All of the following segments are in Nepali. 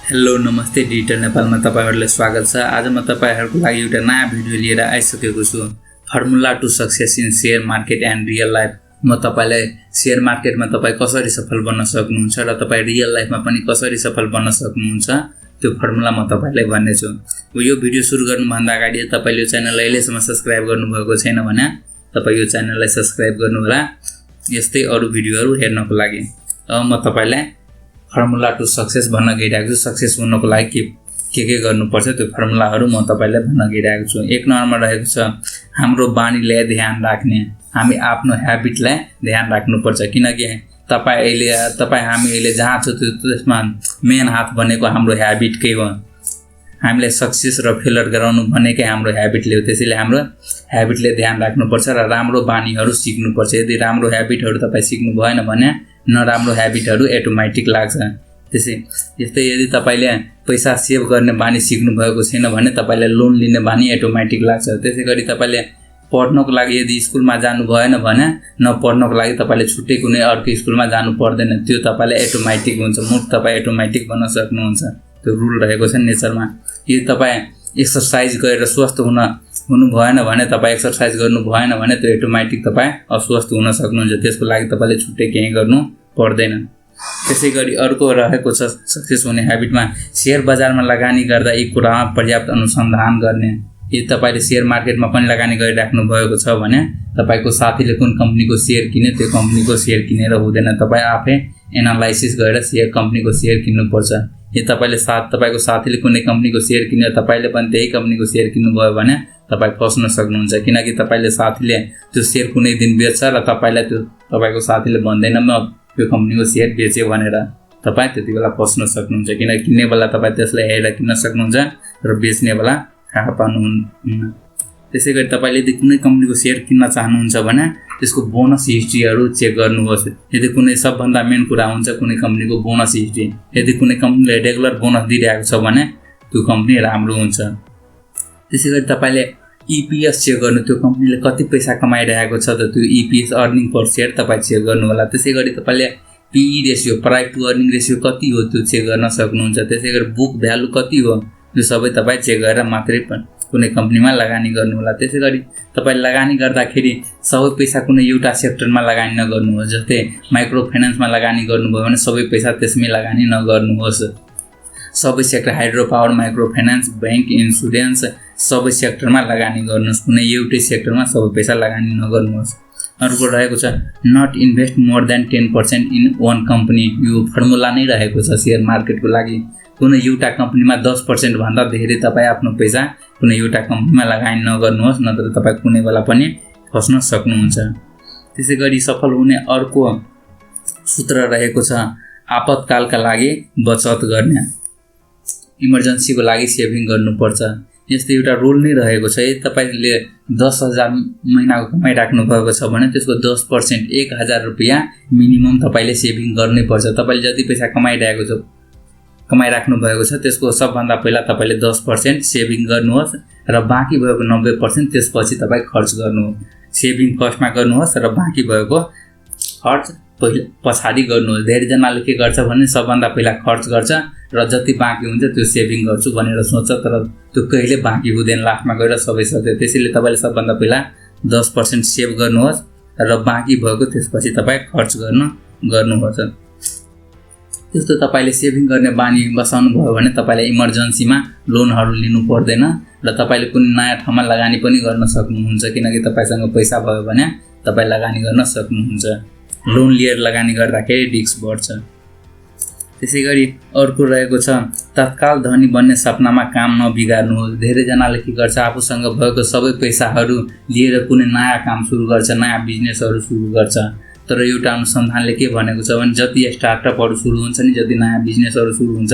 हेलो नमस्ते डिजिटल नेपालमा तपाईहरुलाई स्वागत छ। आज म तपाईहरुको लागि एउटा नयाँ भिडियो लिएर आइसकेको छु। Formula to success in share market and real life. म तपाईलाई शेयर मार्केटमा तपाई कसरी सफल बन्न सक्नुहुन्छ र तपाई रियल लाइफमा पनि कसरी सफल बन्न सक्नुहुन्छ त्यो फर्मुला म तपाईलाई भन्ने छु। यो भिडियो सुरु गर्नुभन्दा अगाडि तपाईले यो च्यानललाई अहिलेसम्म सब्स्क्राइब गर्नुभएको छैन भने तपाई यो च्यानललाई सब्स्क्राइब गर्नु होला यस्तै अरु भिडियोहरु हेर्नको लागि। अब म तपाईलाई फर्मुला टु सक्सेस भन्न गइरहेको छु। सक्सेस हुनको लागि के गर्नुपर्छ त्यो फर्मुलाहरु म तपाईलाई भन्न गइरहेको छु। एक नम्बरमा रहेको छ हाम्रो बानीलाई ध्यान राख्ने। हामी आफ्नो ह्याबिटलाई ध्यान राख्नुपर्छ किनकि तपाई हामी अहिले जहाँ छ त्यसमा मेन हात भनेको हाम्रो ह्याबिटकै हो। हामीले सक्सेस र फेलियर गराउनु भनेकै हाम्रो ह्याबिटले हो। त्यसैले हाम्रो ह्याबिटले ध्यान राख्नुपर्छ र राम्रो बानीहरु सिक्नुपर्छ। यदि राम्रो ह्याबिटहरु तपाई सिक्नु भएन भने नराम्रो ह्याबिटहरु अटोमेटिक लाग्छ। यस्तै यदि तपाईले पैसा सेभ गर्ने बानी सिक्नु भएको छैन भने तपाईले लोन लिने बानी अटोमेटिक लाग्छ। त्यसैगरी तपाईले पढ्नको लागि यदि स्कुलमा जानु भएन भने नपढ्नको लागि तपाईले छुट्टै कुनै अर्को स्कुलमा जानु पर्दैन। त्यो तपाईलाई अटोमेटिक हुन्छ। मुड तपाई अटोमेटिक बन्न सक्नुहुन्छ। त्यो रुल रहेको छ नेचरमा। यदि तपाई एक्सरसाइज गरेर स्वस्थ हुनु भएन भने तपाई एक्सरसाइज गर्नु भएन भने त्यो अटोमेटिक तपाई अस्वस्थ हुन सक्नुहुन्छ। त्यसको लागि तपाईले छुट्टै केही गर्नु पर्दैन। त्यसैगरी अर्को रहेको छ सक्सेस हुने ह्याबिटमा शेयर बजारमा लगानी गर्दा यी कुरामा पर्याप्त अनुसन्धान गर्ने। यदि तपाईले शेयर मार्केटमा पनि लगानी गरिराख्नु भएको छ भने तपाईको साथीले कुन कम्पनीको शेयर किने त्यो कम्पनीको शेयर किनेर हुँदैन। तपाई आफै एनालाइसिस गरेर शेयर कम्पनीको शेयर किन्नुपर्छ। यदि तपाईको साथीले कुनै कम्पनीको शेयर किन्यो तपाईले पनि त्यही कम्पनीको शेयर किन्नु भयो भने तपाई फस्न सक्नुहुन्छ किनकि तपाईले साथीले त्यो शेयर कुनै दिन बेच्छ र तपाईको साथीले भन्दैन म यो कम्पनीको शेयर बेचे भनेर तपाई त्यतिबेला फस्न सक्नुहुन्छ किनकि किन्ने बेला तपाई त्यसलाई हेरेर किन्न सक्नुहुन्छ र बेच्ने बेला थाहा पाउनुहुन्न। त्यसैगरी तपाईले यदि कुनै कम्पनीको शेयर किन्न चाहनुहुन्छ भने त्यसको बोनस हिस्ट्रीहरु चेक गर्नुहोस्। यदि कुनै सबभन्दा मेन कुरा हुन्छ कुनै कम्पनीको बोनस हिस्ट्री। यदि कुनै कम्पनीले रेगुलर बोनस दिइरहेको छ भने त्यो कम्पनी राम्रो हुन्छ। त्यसैगरी तपाईले ईपीएस चेक गर्नु। त्यो कम्पनीले कति पैसा कमाइरहेको छ त त्यो ईपीएस अर्निङ पर शेयर तपाई चेक गर्नु होला। त्यसैगरी तपाईले PE ratio price to earning ratio कति हो त्यो चेक गर्न सक्नुहुन्छ। त्यसैगरी बुक भ्यालु कति हो यो सबै तपाई चेक गरेर मात्रै कुनै कम्पनीमा लगानी गर्नु होला। त्यसैगरी तपाई लगानी गर्दाखेरि सबै पैसा कुनै एउटा सेक्टरमा लगानी नगर्नुहोस्। जस्तै माइक्रो फाइनान्समा लगानी गर्नुभयो भने सबै पैसा त्यसमै लगानी नगर्नुहोस्। सबै sector hydro power micro finance bank insurance सबै सेक्टरमा लगानी गर्नुहोस्। कुनै एउटै सेक्टरमा सबै पैसा लगानी नगर्नुहोस्। अर्को रहेको छ not invest more than 10% in one company. यो फर्मुला नै रहेको छ शेयर मार्केटको लागि। कुनै एउटा कम्पनीमा 10% भन्दा धेरै तपाई आफ्नो पैसा कुनै एउटा कम्पनीमा लगानी नगर्नुहोस् नत्र तपाई कुनै बेला पनि फस्न सक्नुहुन्छ। त्यसैगरी सफल हुने अर्को सूत्र रहेको छ आपतकालका लागि बचत गर्ने। इमर्जेन्सीको लागि सेभिङ गर्नुपर्छ। यस्तो एउटा रुल नै रहेको छ। यदि तपाईले 10,000 महिनाको कमाइराख्नु भएको छ भने त्यसको 10% 1,000 रुपैयाँ मिनिमम तपाईले सेभिङ गर्नै पर्छ। तपाईले जति पैसा कमाइराख्नु भएको छ त्यसको सबभन्दा पहिला तपाईले 10% सेभिङ गर्नुहोस् र बाँकी भएको 90% त्यसपछि तपाई खर्च गर्नुहोस्। सेभिङ फर्स्टमा गर्नुहोस् र बाँकी भएको खर्च पछाडी गर्नुहोस्। धेरै जनाले के गर्छ भने सबभन्दा पहिला खर्च गर्छ र जति बाँकी हुन्छ त्यो सेभिङ गर्छु भनेर सोच्छ तर त्यो कहिले बाँकी हुँदैन। लास्टमा गएर सबै सकिन्छ। त्यसैले तपाईले सबभन्दा पहिला 10% सेभ गर्नुहोस् र बाँकी भएको त्यसपछि तपाई खर्च गर्नुहोस्। त्यस्तो तपाईले सेभिङ गर्ने बानी बसाउनु भयो भने तपाईले इमर्जेन्सीमा लोनहरु लिनु पर्दैन र तपाईले कुनै नयाँ ठाउँमा लगानी पनि गर्न सक्नुहुन्छ किनकि तपाईसँग पैसा भयो भने तपाई लगानी गर्न सक्नुहुन्छ। लोन लिएर लगानी गर्दाखेरि रिस्क बढ्छ। त्यसैगरी अर्को रहेको छ तत्काल धनी बन्ने सपनामा काम नबिगार्नुहोस्। धेरै जनाले के गर्छ आफूसँग भएको सबै पैसाहरु लिएर कुनै नयाँ काम सुरु गर्छ नयाँ बिजनेसहरु सुरु गर्छ। तर एउटा अनुसन्धानले के भनेको छ भने जति स्टार्टअपहरु सुरु हुन्छ नि जति नयाँ बिजनेसहरु सुरु हुन्छ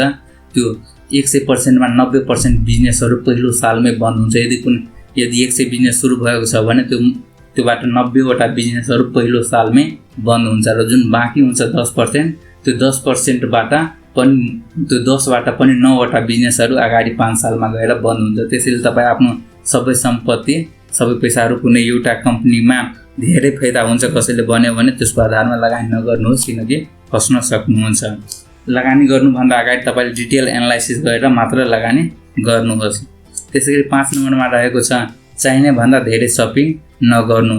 त्यो 100% मा 90% बिजनेसहरु पहिलो सालमै बन्द हुन्छ। यदि 100 बिजनेस सुरु भएको छ भने त्योबाट 90 वटा बिजनेसहरु पहिलो सालमै बन्द हुन्छ र जुन बाँकी हुन्छ 10% त्यो 10% बाट पनि 9 वटा बिजनेसहरु अगाडि 5 सालमा गएर बन्द हुन्छ। त्यसैले तपाई आफ्नो सबै सम्पत्ति सबै पैसाहरु कुनै एउटा कम्पनीमा धेरै फाइदा हुन्छ कसैले भन्यो भने त्यसको आधारमा लगानी नगर्नुहोस् किनकि फस्न सक्नुहुन्छ। लगानी गर्नुभन्दा अगाडि तपाईले डिटेल एनालाइसिस गरेर मात्र लगानी गर्नुहोस्। त्यसैगरी 5 नम्बरमा रहेको छ चाहिने भन्दा धेरै शपिङ नगर्नु।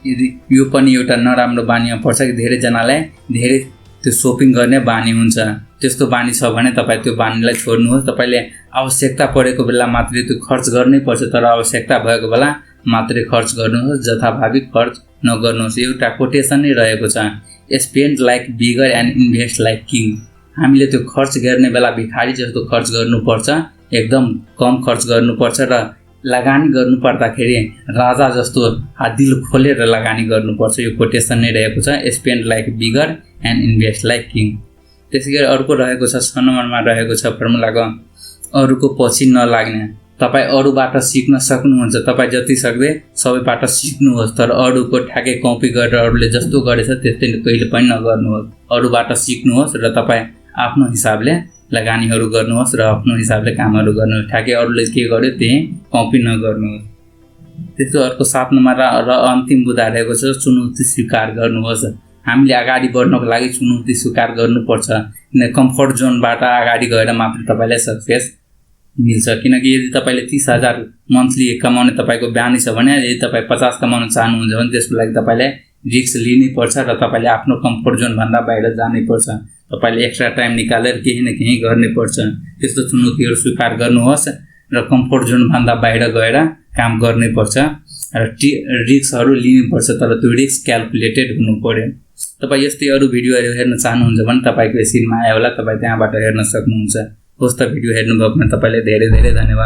यदि यो पनि एउटा नराम्रो बानीमा पर्छ कि धेरै जनालाई धेरै त्यो शपिङ गर्ने बानी हुन्छ। त्यस्तो बानी छ भने तपाईँ त्यो बानीलाई छोड्नुहोस्। तपाईले आवश्यकता परेको बेला मात्रै त्यो खर्च गर्नै पर्छ, तर आवश्यकता भएको बेला मात्रै खर्च गर्नुहोस्, जथाभावी खर्च नगर्नुहोस्। एउटा कोटेसन नै रहेको छ, spend like bigger and invest like king. हामीले त्यो खर्च गर्ने बेला भिखारी जस्तो खर्च गर्नुपर्छ, एकदम कम खर्च गर्नुपर्छ र लगानी गर्नु पर्दाखेरि राजा जस्तो दिल खोलेर लगानी गर्नुपर्छ। यो कोटेसन नै रहेको छ, spend like bigger and invest like king. त्यसैगरी अर्को रहेको छ 6 नम्बरमा रहेको छ फर्मुलाको अरूको पछि नलाग्ने। तपाईँ अरूबाट सिक्न सक्नुहुन्छ, तपाईँ जति सक्दे सबैबाट सिक्नुहोस्, तर अरूको ठ्याकै कपी गरेर अरूले जस्तो गरेछ त्यस्तै कहिले पनि नगर्नुहोस्। अरूबाट सिक्नुहोस् र तपाईँ आफ्नो हिसाबले लगानीहरू गर्नुहोस् र आफ्नो हिसाबले कामहरू गर्नुहोस्। ठ्याकै अरूले के गर्यो त्यही कपी नगर्नुहोस्। त्यस्तो अर्को 7 नम्बर र अन्तिम बुँदा रहेको छ चुनौती स्वीकार गर्नुहोस्। हामीले अगाडि बढ्नको लागि चुनौती स्वीकार गर्नुपर्छ, किन कम्फर्ट जोनबाट अगाडि गएर मात्र तपाईलाई सक्सेस मिल्छ। किनकि यदि तपाईले 30,000 मन्थली कमाउने तपाईको बानी छ भने, यदि तपाईँ 50 कमाउन चाहनुहुन्छ भने त्यसको लागि तपाईले रिस्क लिनै पर्छ र तपाईले आफ्नो कम्फर्ट जोन भन्दा बाहिर जानै पर्छ। तपाईले एक्स्ट्रा टाइम निकालेर केही न केही गर्नै पर्छ। त्यस्तो चुनौतीहरू स्वीकार गर्नुहोस् र कम्फर्ट जोन भन्दा बाहिर गएर काम गर्नै पर्छ र रिस्कहरू लिनुपर्छ, तर त्यो रिस्क क्याल्कुलेटेड हुनु पर्यो। तपाईँ यस्तै अरू भिडियोहरू हेर्न चाहनुहुन्छ भने तपाईको स्क्रिनमा आयो होला, तपाईँ त्यहाँबाट हेर्न सक्नुहुन्छ। होस् त भिडियो हेर्नुभयो भने तपाईलाई धेरै धेरै धन्यवाद।